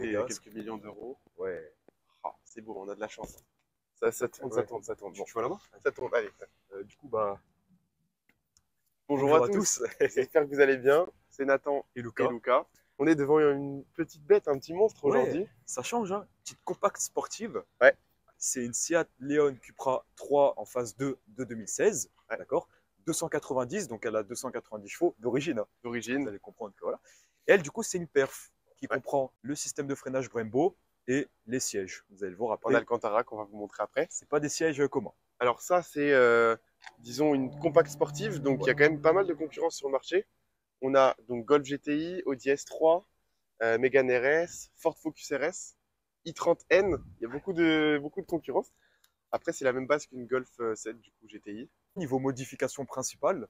coûté quelques millions d'euros. Ouais. Ah, c'est beau, on a de la chance. Ça tourne, ça tourne, ça tourne. Bon, Tu vois là-bas? ça tourne, allez. Du coup, bah, Bonjour à tous. J'espère que vous allez bien. C'est Nathan et et Lucas. Lucas. On est devant une petite bête, un petit monstre aujourd'hui. Ça change, hein. Petite compacte sportive. Ouais. C'est une Seat Leon Cupra 3 en phase 2 de 2016. Ouais. D'accord. 290, donc elle a 290 chevaux d'origine. Vous D'origine. allez comprendre que voilà. Et elle, du coup, c'est une perf qui comprend le système de freinage Brembo et les sièges. Vous allez le voir après. En Alcantara qu'on va vous montrer après. C'est pas des sièges communs. Alors ça, c'est, disons, une compacte sportive. Donc il y a quand même pas mal de concurrence sur le marché. On a donc Golf GTI, Audi S3, Mégane RS, Ford Focus RS, i30N. Il y a beaucoup de concurrence. Après, c'est la même base qu'une Golf 7 du coup GTI. Niveau modification principale,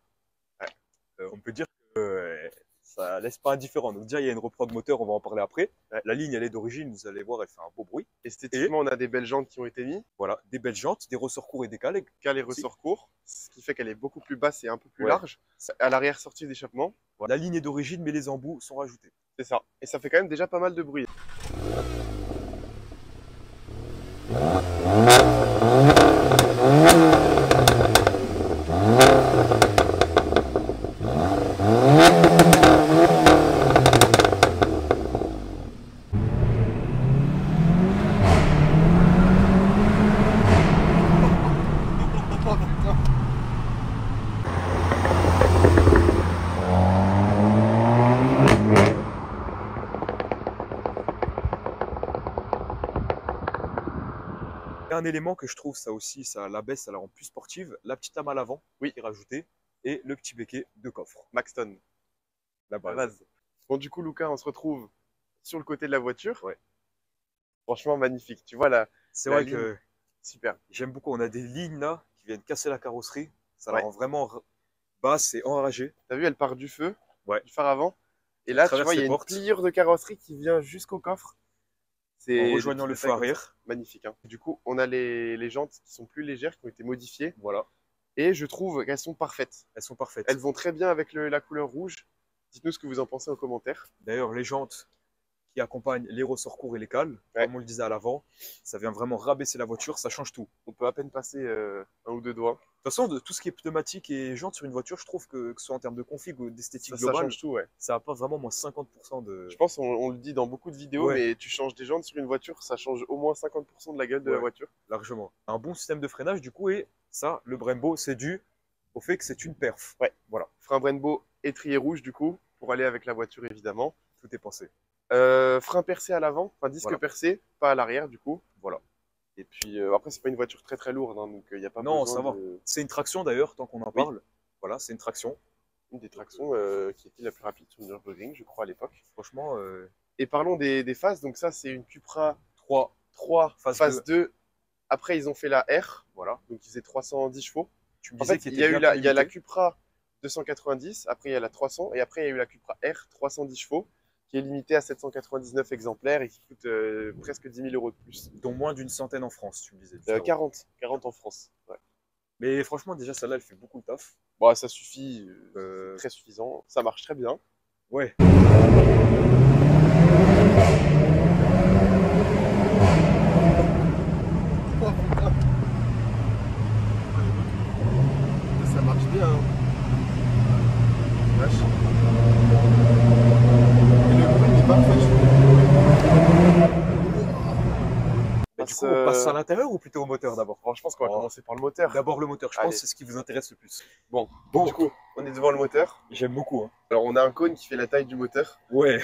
on peut dire que ça laisse pas indifférent. Donc déjà, il y a une reprog moteur, on va en parler après. Ouais. La ligne, elle est d'origine, vous allez voir, elle fait un beau bruit. Esthétiquement, on a des belles jantes qui ont été mises. Voilà, des belles jantes, des ressorts courts et décalés. Les ressorts courts, ce qui fait qu'elle est beaucoup plus basse et un peu plus large. À l'arrière, sortie d'échappement. Voilà. La ligne est d'origine, mais les embouts sont rajoutés. C'est ça. Et ça fait quand même déjà pas mal de bruit. Un élément que je trouve, ça aussi, ça la baisse, ça la rend plus sportive. La petite lame à l'avant, qui est rajoutée, et le petit béquet de coffre. Maxton. La base. Bon, du coup, Lucas, on se retrouve sur le côté de la voiture. Ouais. Franchement, magnifique. Tu vois là. C'est vrai que super. J'aime beaucoup. On a des lignes là qui viennent casser la carrosserie. Ça la rend vraiment basse et enragée. T'as vu, elle part du feu, du phare avant. Et là, tu vois, il y a une pliure de carrosserie qui vient jusqu'au coffre. En rejoignant le feu arrière. Magnifique. Hein. Du coup, on a les jantes qui sont plus légères, qui ont été modifiées. Voilà. Et je trouve qu'elles sont parfaites. Elles sont parfaites. Elles vont très bien avec la couleur rouge. Dites-nous ce que vous en pensez en commentaire. D'ailleurs, les jantes qui accompagnent les ressorts courts et les cales, comme on le disait à l'avant, ça vient vraiment rabaisser la voiture, ça change tout. On peut à peine passer un ou deux doigts. De toute façon, de tout ce qui est pneumatique et jantes sur une voiture, je trouve que ce soit en termes de config ou d'esthétique globale, ça change tout, ça apporte vraiment moins 50% de... Je pense on le dit dans beaucoup de vidéos, mais tu changes des jantes sur une voiture, ça change au moins 50% de la gueule de la voiture. Largement. Un bon système de freinage, du coup, et ça, le Brembo, c'est dû au fait que c'est une perf. Ouais, voilà. Frein Brembo étrier rouge, du coup, pour aller avec la voiture, évidemment. Tout est pensé. Frein percé à l'avant, enfin disque percé, pas à l'arrière, du coup. Voilà. Et puis après, c'est pas une voiture très très lourde, hein, donc il n'y a pas besoin ça va. C'est une traction d'ailleurs, tant qu'on en parle. Voilà, c'est une traction. Une des tractions qui était la plus rapide sur Nürburgring, je crois, à l'époque. Franchement. Et parlons des phases. Donc ça, c'est une Cupra 3 phase 2. Après, ils ont fait la R. Voilà. Donc ils faisaient 310 chevaux. En fait, il y a la Cupra 290, après il y a la 300, et après il y a eu la Cupra R 310 chevaux, qui est limitée à 799 exemplaires et qui coûte presque 10 000 € de plus. Dont moins d'une centaine en France, tu me disais. 40 en France. Ouais. Mais franchement, déjà, celle-là, elle fait beaucoup de taf. Bon, ça suffit, très suffisant. Ça marche très bien. Ouais. Ça marche bien. Hein. Vache. Et le bruit n'est pas Du coup, on passe à l'intérieur ou plutôt au moteur d'abord? Je pense qu'on va commencer par le moteur. D'abord le moteur, je pense que c'est ce qui vous intéresse le plus. Bon, du coup, on est devant le moteur. J'aime beaucoup. Hein. Alors, on a un cône qui fait la taille du moteur. Ouais,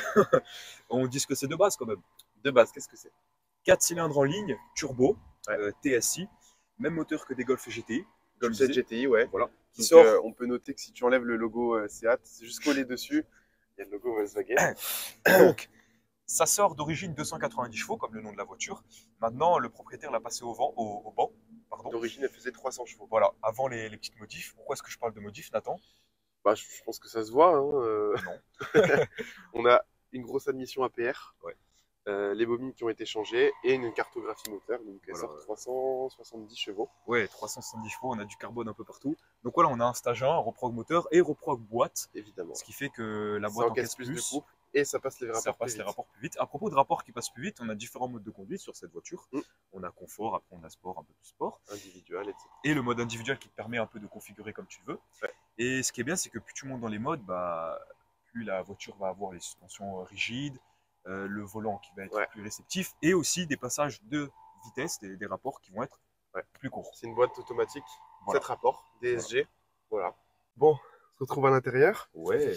on dit que c'est de base quand même. De base, qu'est-ce que c'est? 4 cylindres en ligne, turbo, TSI, même moteur que des Golf GTI. Golf 7 GTI, ouais. Voilà. Qui sort. On peut noter que si tu enlèves le logo Seat, c'est juste collé dessus. Il y a le logo Volkswagen. Donc, ça sort d'origine 290 chevaux, comme le nom de la voiture. Maintenant, le propriétaire l'a passé au banc. D'origine, elle faisait 300 chevaux. Voilà, avant les petites modifs. Pourquoi est-ce que je parle de modifs, Nathan? Bah, je pense que ça se voit. Hein, Non. On a une grosse admission APR. Ouais. Les bobines qui ont été changées et une cartographie moteur. Donc, elle sort 370 chevaux. Ouais, 370 chevaux, on a du carbone un peu partout. Donc voilà, on a un stage 1, reprog moteur et reprog boîte. Évidemment. Ce qui fait que la boîte encaisse plus. De couple. Et ça passe les Ça rapports passe plus les vite. rapports plus vite. À propos de rapports qui passent plus vite, on a différents modes de conduite sur cette voiture. On a confort, après on a sport, un peu plus sport. Individuel, etc. Et le mode individuel qui te permet un peu de configurer comme tu veux. Ouais. Et ce qui est bien, c'est que plus tu montes dans les modes, bah, plus la voiture va avoir les suspensions rigides, le volant qui va être plus réceptif, et aussi des passages de vitesse, des rapports qui vont être plus courts. C'est une boîte automatique, 7 rapports, DSG. Voilà. Bon, on se retrouve à l'intérieur. Ouais.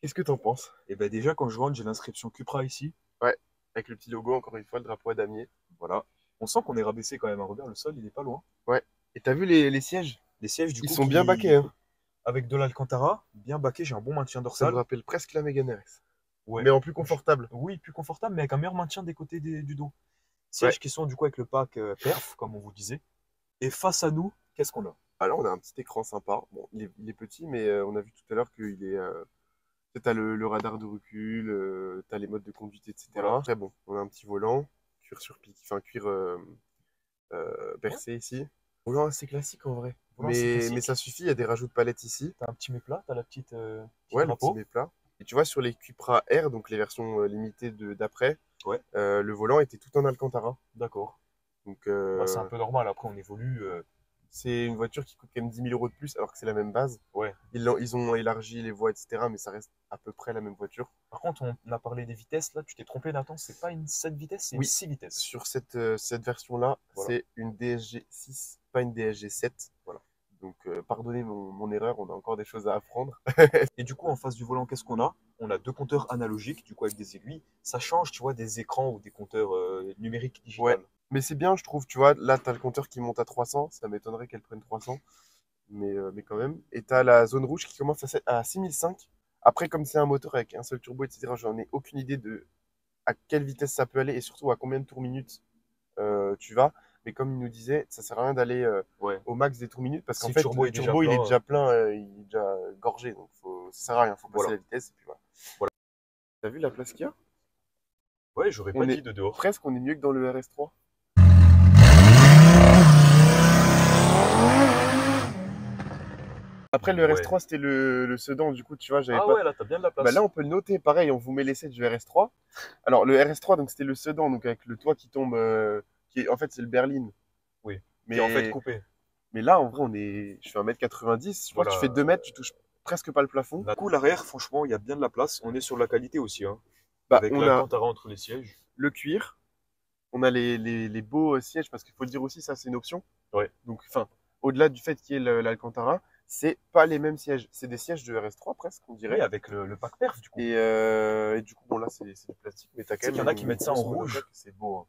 Qu'est-ce que t'en penses? Et ben déjà, quand je rentre, j'ai l'inscription Cupra ici. Ouais, avec le petit logo, encore une fois, le drapeau à damier. Voilà. On sent qu'on est rabaissé quand même. Regarde, le sol, il est pas loin. Ouais. Et t'as vu les sièges? Les sièges, du coup, ils sont bien baqués. Hein. Avec de l'Alcantara, bien baqué, j'ai un bon maintien dorsal. Ça me rappelle presque la Mégane RS. Ouais. Mais en plus confortable. Oui, plus confortable, mais avec un meilleur maintien des côtés du dos. Sièges qui sont du coup avec le pack perf, comme on vous disait. Et face à nous, qu'est-ce qu'on a? Alors, on a un petit écran sympa. Bon, il est petit, mais on a vu tout à l'heure qu'il est. T'as le radar de recul, t'as les modes de conduite, etc. Voilà. Très bon. On a un petit volant, cuir sur pique, enfin cuir percé ici. Volant assez classique en vrai. Mais ça suffit, il y a des rajouts de palettes ici. T'as un petit méplat, t'as la petite. Ouais, le petit méplat. Et tu vois, sur les Cupra R, donc les versions limitées d'après, le volant était tout en Alcantara. D'accord. Donc, c'est un peu normal, après on évolue. C'est une voiture qui coûte quand même 10 000 € de plus, alors que c'est la même base. Ouais. Ils ont élargi les voies, etc., mais ça reste à peu près la même voiture. Par contre, on a parlé des vitesses, là, tu t'es trompé, Nathan, c'est pas une 7 vitesses, c'est une 6 vitesses. Sur cette version-là, c'est une DSG 6, pas une DSG 7. Voilà. Donc, pardonnez mon erreur, on a encore des choses à apprendre. Et du coup, en face du volant, qu'est-ce qu'on a? On a deux compteurs analogiques, du coup, avec des aiguilles. Ça change, tu vois, des écrans ou des compteurs numériques digitales. Ouais. Mais c'est bien, je trouve, tu vois, là, tu as le compteur qui monte à 300, ça m'étonnerait qu'elle prenne 300, mais quand même. Et tu as la zone rouge qui commence à 6005. Après, comme c'est un moteur avec un seul turbo, etc., j'en ai aucune idée de à quelle vitesse ça peut aller et surtout à combien de tours minutes tu vas. Mais comme il nous disait, ça sert à rien d'aller au max des tours minutes parce qu'en fait, le turbo, il est déjà plein, il est déjà gorgé, donc ça sert à rien, il faut passer la vitesse et puis voilà. T'as vu la place qu'il y a? Ouais, j'aurais pas dit de dehors. Presque, on est mieux que dans le RS3. Après, le RS3, c'était le sedan, du coup, tu vois, j'avais pas... ouais, là, t'as bien de la place. Bah, là, on peut le noter, pareil, on vous met l'essai du RS3. Alors, le RS3, donc c'était le sedan, donc avec le toit qui tombe, en fait, c'est le berline. Oui, mais qui est en fait coupé. Mais là, en vrai, je fais 1m90, je crois que tu fais 2 mètres, tu touches presque pas le plafond. Du coup, l'arrière, franchement, il y a bien de la place. On est sur la qualité aussi, hein. Bah, avec l'Alcantara entre les sièges. Le cuir, on a les beaux sièges, parce qu'il faut le dire aussi, ça, c'est une option. Ouais. Donc, enfin, au-delà du fait qu'il y ait l'Alcantara, c'est pas les mêmes sièges. C'est des sièges de RS3 presque, on dirait. Oui, avec le pack perf, du coup. Et du coup, bon, là, c'est du plastique, mais t'as quand même. Il y en a qui mettent ça en rouge. C'est beau. Hein.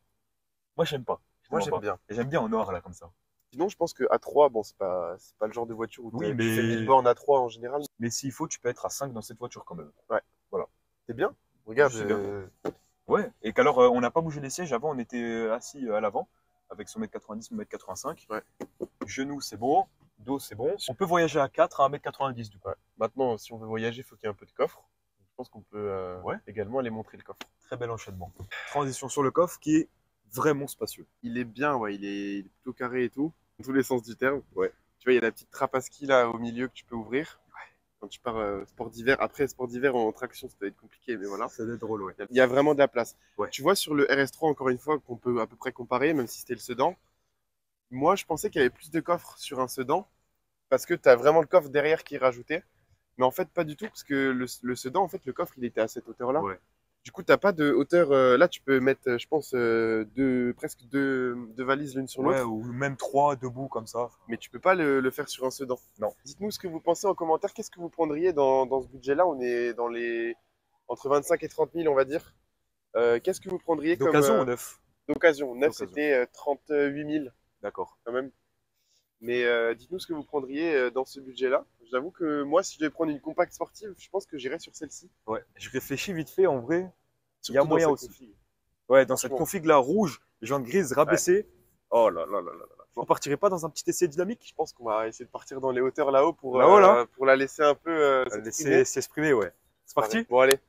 Moi, j'aime pas. Moi, j'aime bien. Et j'aime bien en noir, là, comme ça. Sinon, je pense qu'à 3, bon, c'est pas le genre de voiture où tu fais 1000 bornes à 3 en général. Mais s'il faut, tu peux être à 5 dans cette voiture quand même. Ouais. Voilà. C'est bien. Regarde. Ouais. Et qu'alors, on n'a pas bougé les sièges. Avant, on était assis à l'avant, avec son 1m90, 1m85. Ouais. Genoux, c'est bon. Dos, c'est bon. On peut voyager à 4 à 1m90 du coup. Ouais. Maintenant, si on veut voyager, il faut qu'il y ait un peu de coffre. Je pense qu'on peut également aller montrer le coffre. Très bel enchaînement. Transition sur le coffre qui est vraiment spacieux. Il est bien, ouais. Il est plutôt carré et tout. Dans tous les sens du terme. Ouais. Tu vois, il y a la petite trappe à ski là au milieu que tu peux ouvrir. Quand tu pars sport d'hiver. Après, sport d'hiver en traction, ça doit être compliqué, mais voilà. Ça doit être drôle, ouais. Il y a vraiment de la place. Ouais. Tu vois, sur le RS3, encore une fois, qu'on peut à peu près comparer, même si c'était le sedan, moi, je pensais qu'il y avait plus de coffres sur un sedan, parce que tu as vraiment le coffre derrière qui est rajouté. Mais en fait, pas du tout, parce que le sedan, en fait, le coffre, il était à cette hauteur-là. Ouais. Du coup, tu n'as pas de hauteur. Là, tu peux mettre, je pense, presque deux valises l'une sur l'autre. Ouais, ou même 3 debout comme ça. Mais tu peux pas le faire sur un sedan. Non. Dites-nous ce que vous pensez en commentaire. Qu'est-ce que vous prendriez dans ce budget-là? On est dans les entre 25 et 30 000, on va dire. Qu'est-ce que vous prendriez comme... D'occasion ou neuf? D'occasion. Neuf, c'était 38 000. D'accord. Quand même. Mais dites-nous ce que vous prendriez dans ce budget-là. J'avoue que moi, si je devais prendre une compacte sportive, je pense que j'irais sur celle-ci. Ouais, je réfléchis vite fait, en vrai. Il y a moyen aussi. Config. Ouais, dans cette config-là, rouge, jantes grises rabaissées. Ouais. Oh là là là là là. On partirait pas dans un petit essai dynamique? Je pense qu'on va essayer de partir dans les hauteurs là-haut pour la laisser un peu s'exprimer, ouais. C'est parti? Bon, allez.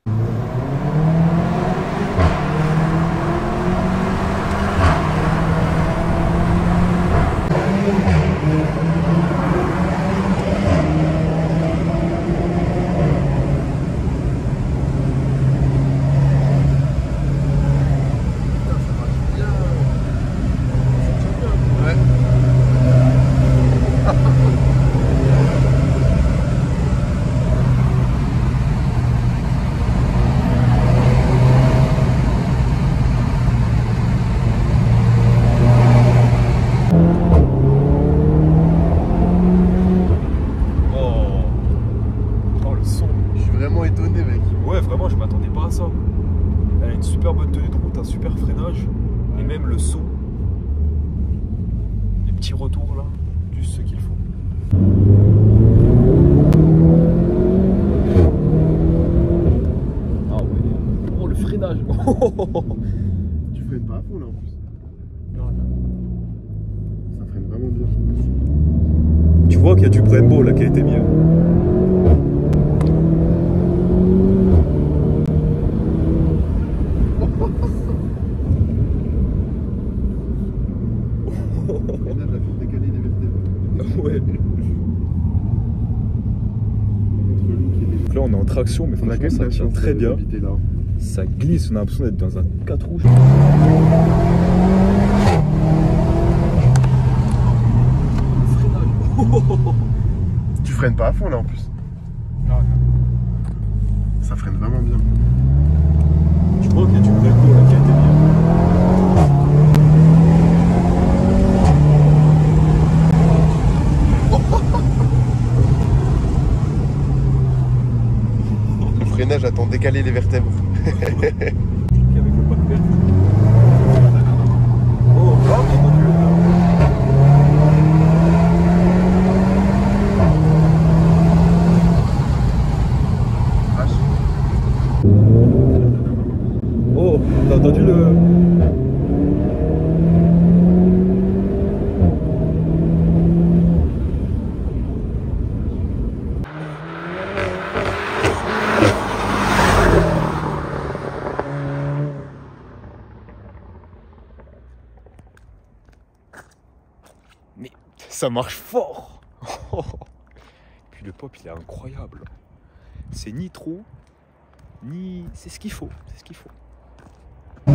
bonne tenue de route, un super freinage et même le son, les petits retours là, juste ce qu'il faut. Ah ouais, oh le freinage. Tu freines pas à fond là en plus. Ça freine vraiment bien. Tu vois qu'il y a du Brembo là qui a été mis. Ouais. Donc là on est en traction mais franchement ça tient très bien. Ça glisse, on a l'impression d'être dans un 4 roues. Tu freines pas à fond là en plus. Ça freine vraiment bien. Je crois qu'il y a du Brembo là qui a été mis. Le freinage a tant décalé les vertèbres. Avec le backbelt. Oh, là, on a entendu. Oh, t'as entendu le... Mais ça marche fort. Puis le pop il est incroyable. C'est ni trop, ni... C'est ce qu'il faut, c'est ce qu'il faut. Je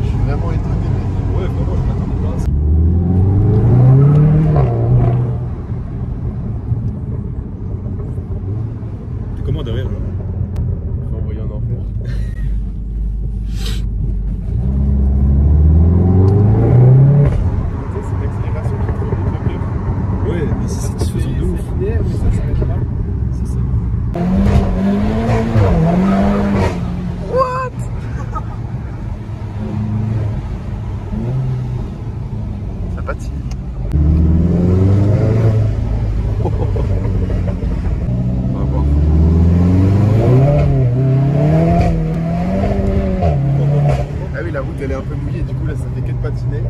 suis vraiment étonné. Ouais, vraiment, je m'attendais pas à ça. T'es comment derrière là? Faut envoyer en enfer. C'est l'accélération qui remonte le cœur. Ouais, mais c'est satisfaisant de ouf. C'est linéaire, mais ça s'arrête pas. C'est ça. Ça patine. On va voir. Ah oui, la route elle est un peu mouillée, du coup là ça fait que de patiner.